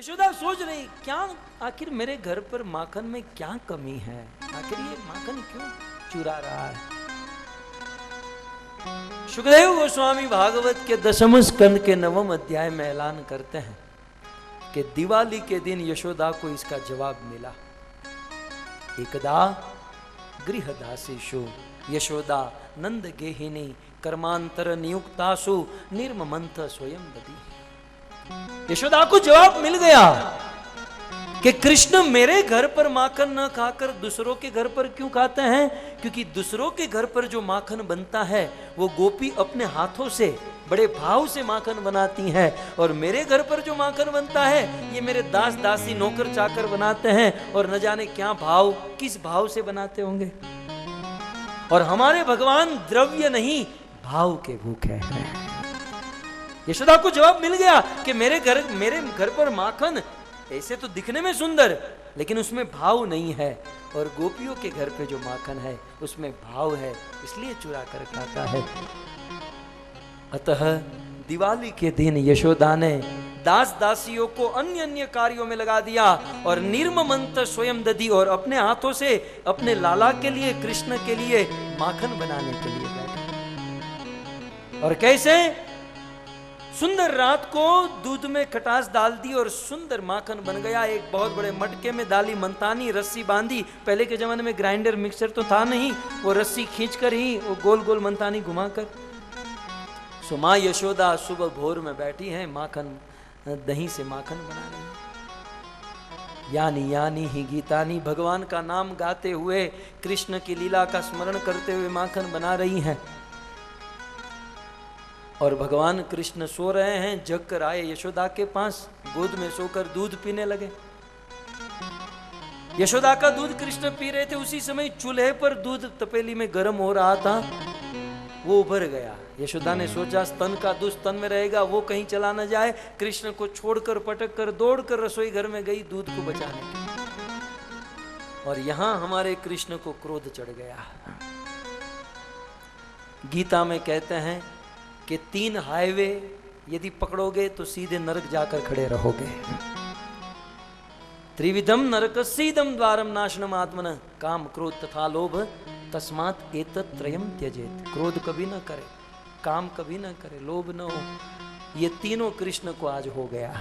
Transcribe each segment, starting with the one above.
यशोदा सोच रही क्या आखिर मेरे घर पर माखन में क्या कमी है, आखिर ये माखन क्यों चुरा रहा है। सुखदेव गोस्वामी भागवत के 10वें स्कंद के 9वें अध्याय में ऐलान करते हैं कि दिवाली के दिन यशोदा को इसका जवाब मिला। एकदा गृहदासीषु यशोदा नंद गेहिनी कर्मांतर नियुक्तासु निर्ममंथ स्वयं ददी। यशोदा को जवाब मिल गया कि कृष्ण मेरे घर पर माखन न खाकर दूसरों के घर पर क्यों खाते हैं, क्योंकि दूसरों के घर पर जो माखन बनता है वो गोपी अपने हाथों से बड़े भाव से माखन बनाती हैं, और मेरे घर पर जो माखन बनता है ये मेरे दास दासी नौकर चाकर बनाते हैं, और न जाने क्या भाव किस भाव से बनाते होंगे। और हमारे भगवान द्रव्य नहीं भाव के भूखे हैं। यशोदा को जवाब मिल गया कि मेरे घर पर माखन ऐसे तो दिखने में सुंदर लेकिन उसमें भाव नहीं है, और गोपियों के घर पे जो माखन है उसमें भाव है, इसलिए चुरा कर खाता है। अतः दिवाली के दिन यशोदा ने दास दासियों को अन्य अन्य कार्यों में लगा दिया और निर्ममंत स्वयं दधी, और अपने हाथों से अपने लाला के लिए कृष्ण के लिए माखन बनाने के लिए बैठे। और कैसे सुंदर रात को दूध में खटास डाल दी और सुंदर माखन बन गया। एक बहुत बड़े मटके में डाली मंतानी, रस्सी बांधी। पहले के जमाने में ग्राइंडर मिक्सर तो था नहीं, वो रस्सी खींचकर ही वो गोल गोल मंतानी घुमाकर। सो माँ यशोदा सुबह भोर में बैठी हैं, माखन दही से माखन बना रही है। यानी यानी ही गीतानी, भगवान का नाम गाते हुए कृष्ण की लीला का स्मरण करते हुए माखन बना रही हैं। और भगवान कृष्ण सो रहे हैं, जग कर आए यशोदा के पास, गोद में सोकर दूध पीने लगे। यशोदा का दूध कृष्ण पी रहे थे। उसी समय चूल्हे पर दूध तपेली में गर्म हो रहा था, वो उभर गया। यशोदा ने सोचा स्तन का दूध स्तन में रहेगा, वो कहीं चला न जाए। कृष्ण को छोड़कर पटक कर दौड़कर रसोई घर में गई दूध को बचाने के लिए। और यहां हमारे कृष्ण को क्रोध चढ़ गया। गीता में कहते हैं कि 3 हाईवे यदि पकड़ोगे तो सीधे नरक जाकर खड़े रहोगे। त्रिविधम नरकस्येदं द्वारम नाशनम आत्मन, काम क्रोध तथा लोभ, तस्मात् एतत् त्रयम् त्यजेत। क्रोध कभी ना करे, काम कभी ना करे, लोभ न हो। ये तीनों कृष्ण को आज हो गया।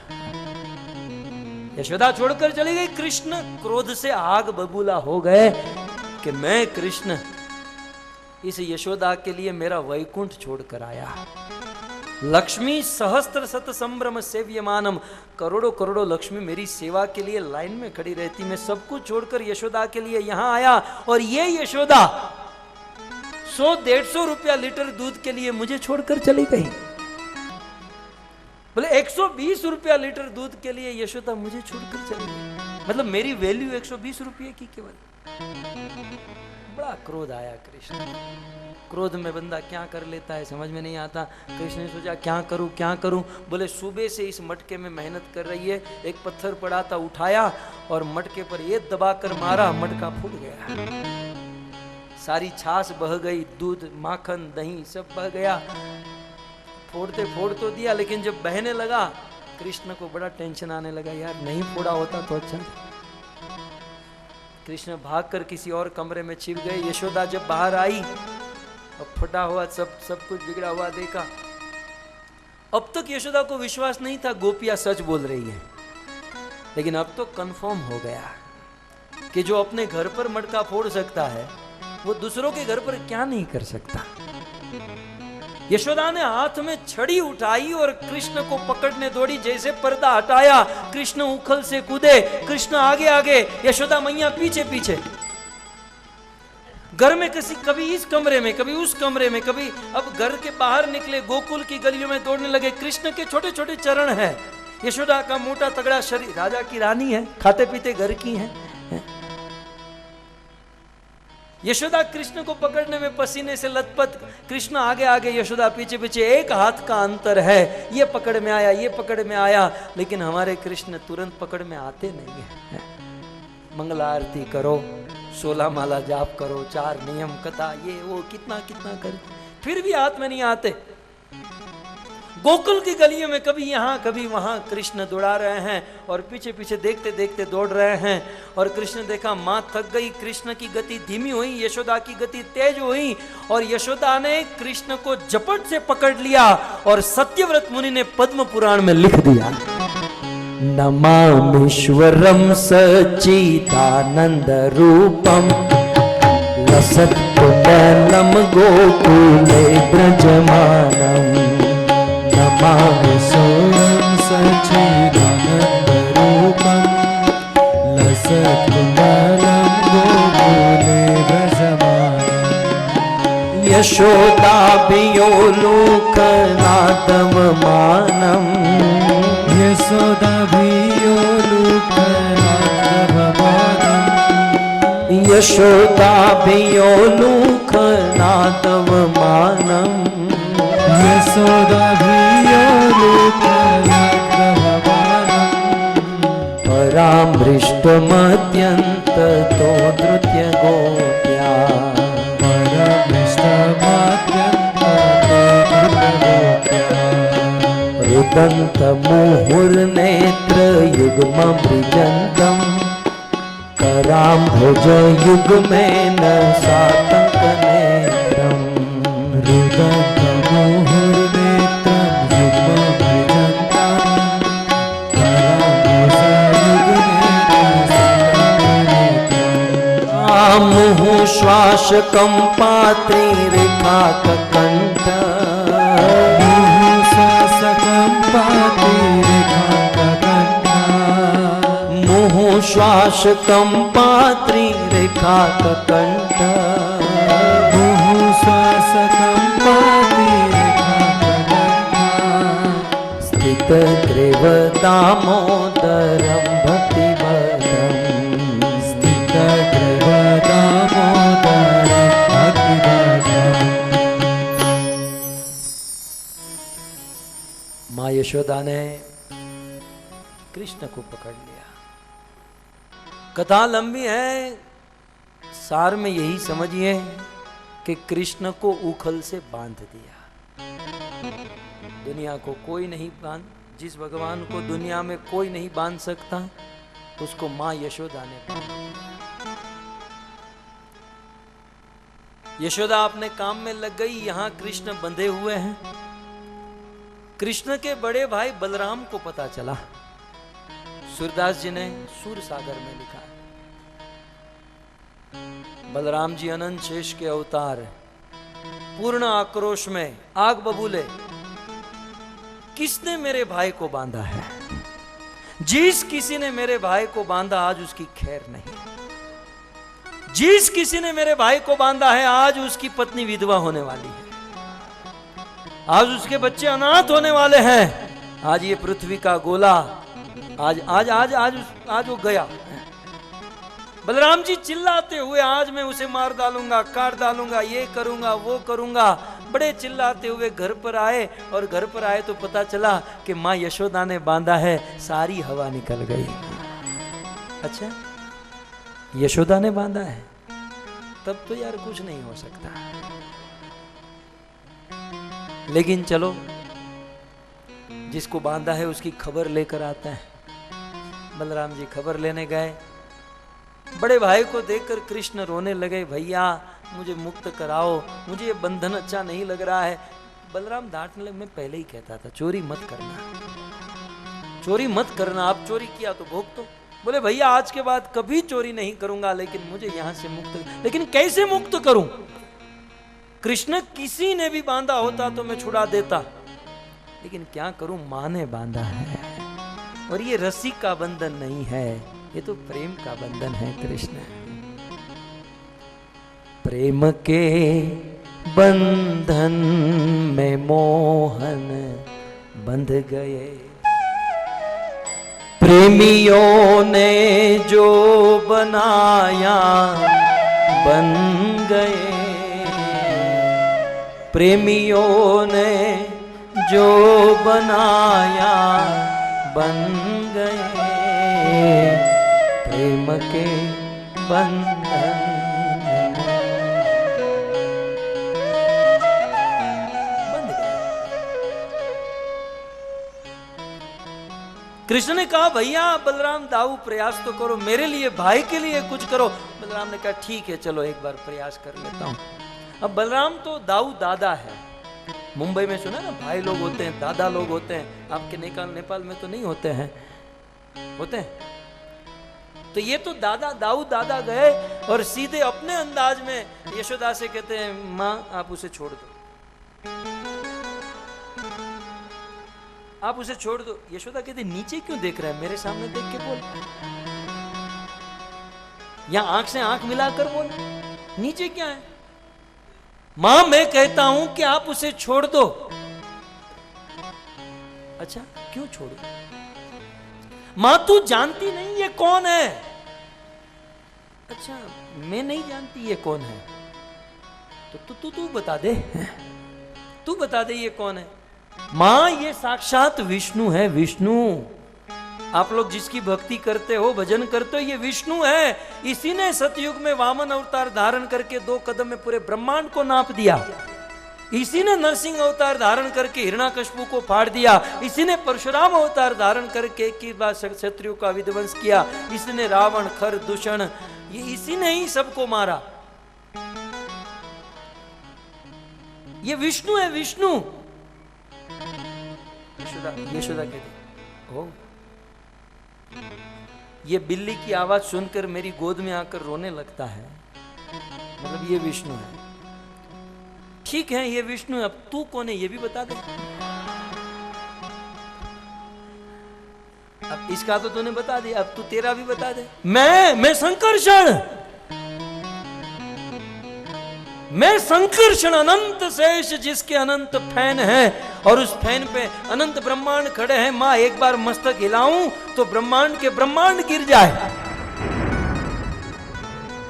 यशोदा छोड़कर चली गई, कृष्ण क्रोध से आग बबूला हो गए कि मैं कृष्ण इस यशोदा के लिए मेरा वैकुंठ छोड़कर आया। लक्ष्मी सहस्त्र शत संभ्रम सेव्यमानम, करोड़ों करोड़ों लक्ष्मी मेरी सेवा के लिए लाइन में खड़ी रहती, मैं सब कुछ छोड़कर यशोदा के लिए यहां आया। और ये यशोदा 100-150 रुपया लीटर दूध के लिए मुझे छोड़कर चली गई। बोले 120 रुपया लीटर दूध के लिए यशोदा मुझे छोड़कर चली गई, मतलब मेरी वैल्यू 120 रुपये की केवल। बड़ा क्रोध आया कृष्ण। क्रोध में बंदा क्या कर लेता है समझ में नहीं आता। कृष्ण ने सोचा क्या करूं क्या करूं। बोले सुबह से इस मटके में मेहनत कर रही है, एक पत्थर पड़ा था उठाया और मटके पर ये दबाकर मारा, मटका फूट गया। सारी छाछ बह गई, दूध माखन दही सब बह गया। फोड़ते फोड़ तो दिया, लेकिन जब बहने लगा कृष्ण को बड़ा टेंशन आने लगा, यार नहीं फोड़ा होता तो अच्छा। कृष्ण भागकर किसी और कमरे में छिप गए। यशोदा जब बाहर आई और फटा हुआ सब कुछ बिगड़ा हुआ देखा। अब तक यशोदा को विश्वास नहीं था गोपियां सच बोल रही है, लेकिन अब तो कंफर्म हो गया कि जो अपने घर पर मटका फोड़ सकता है वो दूसरों के घर पर क्या नहीं कर सकता। यशोदा ने हाथ में छड़ी उठाई और कृष्ण को पकड़ने दौड़ी। जैसे पर्दा हटाया कृष्ण उखल से कूदे, कृष्ण आगे आगे, यशोदा मैया पीछे पीछे। घर में कभी इस कमरे में कभी उस कमरे में, कभी अब घर के बाहर निकले, गोकुल की गलियों में दौड़ने लगे। कृष्ण के छोटे छोटे चरण हैं, यशोदा का मोटा तगड़ा शरीर, राजा की रानी है, खाते पीते घर की है। यशोदा कृष्ण को पकड़ने में पसीने से लथपथ, कृष्ण आगे आगे, यशोदा पीछे पीछे। एक हाथ का अंतर है, ये पकड़ में आया ये पकड़ में आया, लेकिन हमारे कृष्ण तुरंत पकड़ में आते नहीं है। मंगला आरती करो, 16 माला जाप करो, 4 नियम कथा, ये वो कितना कितना कर, फिर भी हाथ में नहीं आते। गोकुल की गलियों में कभी यहाँ कभी वहां कृष्ण दौड़ा रहे हैं और पीछे पीछे देखते देखते दौड़ रहे हैं। और कृष्ण देखा मां थक गई, कृष्ण की गति धीमी हुई, यशोदा की गति तेज हुई और यशोदा ने कृष्ण को झपट से पकड़ लिया और सत्यव्रत मुनि ने पद्म पुराण में लिख दिया, नमामीश्वरम सच्चिदानंद रूपम लसत्कुंडलम गोकुले ब्रजमानम, नमामि सोऽहं सच्चिदानन्दरूपं लसत्कुण्डलं गोकुले व्रजमानम्, यशोदाभियोलुकनादवमानम्, यशोदाभियोलुकनादवमानम्, यशोदाभियोलुकनादवमानम्, परामृष्टमत्यन्ततो धृत्य गोप्या, रुदन्तमुहुर्नेत्रयुग्ममृजन्तं कराम्भुजयुग्मेन सातङ्कनेत्रम्, श्वासकं पात्रीरेखाककण्ठ, श्वासकं पात्रीरेखाककण्ठ, स्थितग्रीव दामोदरं भक्तिवदम्, स्थितग्रीव दामोदरं भक्तिवदम्। माँ यशोदा ने कृष्ण को पकड़ लिया। कथा लंबी है, सार में यही समझिए कि कृष्ण को उखल से बांध दिया। दुनिया को कोई नहीं बांध, जिस भगवान को दुनिया में कोई नहीं बांध सकता उसको मां यशोदा ने बांध दिया। यशोदा अपने काम में लग गई, यहां कृष्ण बंधे हुए हैं। कृष्ण के बड़े भाई बलराम को पता चला, सूरदास जी ने सूर सागर में लिखा है, बलराम जी अनंत शेष के अवतार, पूर्ण आक्रोश में आग बबूले, किसने मेरे भाई को बांधा है? जिस किसी ने मेरे भाई को बांधा आज उसकी खैर नहीं, जिस किसी ने मेरे भाई को बांधा है आज उसकी पत्नी विधवा होने वाली है, आज उसके बच्चे अनाथ होने वाले हैं, आज ये पृथ्वी का गोला आज आज आज आज आज वो गया। बलराम जी चिल्लाते हुए, आज मैं उसे मार डालूंगा, काट डालूंगा, ये करूंगा, वो करूंगा, बड़े चिल्लाते हुए घर पर आए। और घर पर आए तो पता चला कि माँ यशोदा ने बांधा है, सारी हवा निकल गई। अच्छा, यशोदा ने बांधा है, तब तो यार कुछ नहीं हो सकता। लेकिन चलो, जिसको बांधा है उसकी खबर लेकर आता है। बलराम जी खबर लेने गए, बड़े भाई को देखकर कृष्ण रोने लगे, भैया मुझे मुक्त कराओ, मुझे ये बंधन अच्छा नहीं लग रहा है। बलराम डांटने लगे, मैं पहले ही कहता था चोरी मत करना, चोरी मत करना, आप चोरी किया तो भोग दो। बोले भैया आज के बाद कभी चोरी नहीं करूंगा, लेकिन मुझे यहां से मुक्त, लेकिन कैसे मुक्त करूं? कृष्ण किसी ने भी बांधा होता तो मैं छुड़ा देता, लेकिन क्या करूं, मां ने बांधा है। और ये रस्सी का बंधन नहीं है, ये तो प्रेम का बंधन है। कृष्ण प्रेम के बंधन में मोहन बंध गए, प्रेमियों ने जो बनाया बन गए, प्रेमियों ने जो बनाया बन गए, प्रेम के बंधन बंध गए। कृष्ण ने कहा भैया बलराम दाऊ प्रयास तो करो, मेरे लिए भाई के लिए कुछ करो। बलराम ने कहा ठीक है चलो एक बार प्रयास कर लेता हूं। अब बलराम तो दाऊ दादा है, मुंबई में सुना ना भाई लोग होते हैं, दादा लोग होते हैं, आपके नेपाल में तो नहीं होते हैं, होते हैं। तो ये तो दादा दाऊ दादा गए और सीधे अपने अंदाज में यशोदा से कहते हैं मां आप उसे छोड़ दो, आप उसे छोड़ दो। यशोदा कहती नीचे क्यों देख रहा है, मेरे सामने देख के बोल, या आंख से आंख मिलाकर बोल, नीचे क्या है। मां मैं कहता हूं कि आप उसे छोड़ दो। अच्छा क्यों छोड़ो? मां तू जानती नहीं ये कौन है। अच्छा मैं नहीं जानती ये कौन है, तो तू बता दे, तू बता दे ये कौन है। मां ये साक्षात विष्णु है, विष्णु। आप लोग जिसकी भक्ति करते हो, भजन करते हो, ये विष्णु है। इसी ने सतयुग में वामन अवतार धारण करके 2 कदम में पूरे ब्रह्मांड को नाप दिया। इसी ने नरसिंह अवतार धारण करके हिरण्याकश्यप को फाड़ दिया। इसी ने परशुराम अवतार धारण करके की बात क्षत्रियों का विध्वंस किया। इसी ने रावण खर दूषण, ये इसी ने ही सबको मारा। ये विष्णु है, विष्णु। यशोदा कहती ओ, ये बिल्ली की आवाज सुनकर मेरी गोद में आकर रोने लगता है, मतलब ये विष्णु है। ठीक है ये विष्णु है, अब तू कौन है ये भी बता दे। अब इसका तो तूने बता दिया, अब तू तेरा भी बता दे। मैं संकर्षण, मैं संकर्षण अनंत शेष जिसके अनंत फैन है, और उस फैन पे अनंत ब्रह्मांड खड़े हैं। मां एक बार मस्तक हिलाऊं तो ब्रह्मांड के ब्रह्मांड गिर जाए।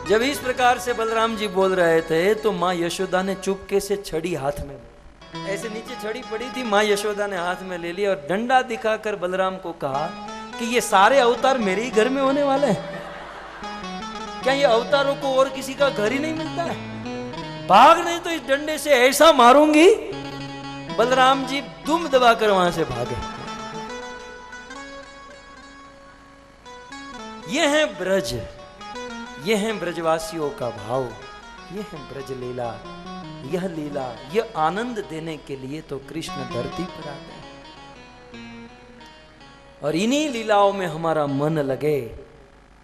जब इस प्रकार से बलराम जी बोल रहे थे तो मां यशोदा ने चुपके से छड़ी हाथ में, ऐसे नीचे छड़ी पड़ी थी, मां यशोदा ने हाथ में ले ली और डंडा दिखाकर बलराम को कहा कि ये सारे अवतार मेरे ही घर में होने वाले हैं। क्या ये अवतारों को और किसी का घर ही नहीं मिलता है? भाग नहीं तो इस डंडे से ऐसा मारूंगी। बलराम जी दुम दबाकर वहां से भागे। ये है ब्रज, ये है ब्रजवासियों का भाव, ये है ब्रज लीला। यह लीला, यह आनंद देने के लिए तो कृष्ण धरती पर आते हैं। और इन्हीं लीलाओं में हमारा मन लगे,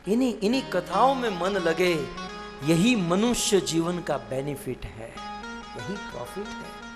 इन्हीं कथाओं में मन लगे, यही मनुष्य जीवन का बेनिफिट है, यही प्रॉफिट है।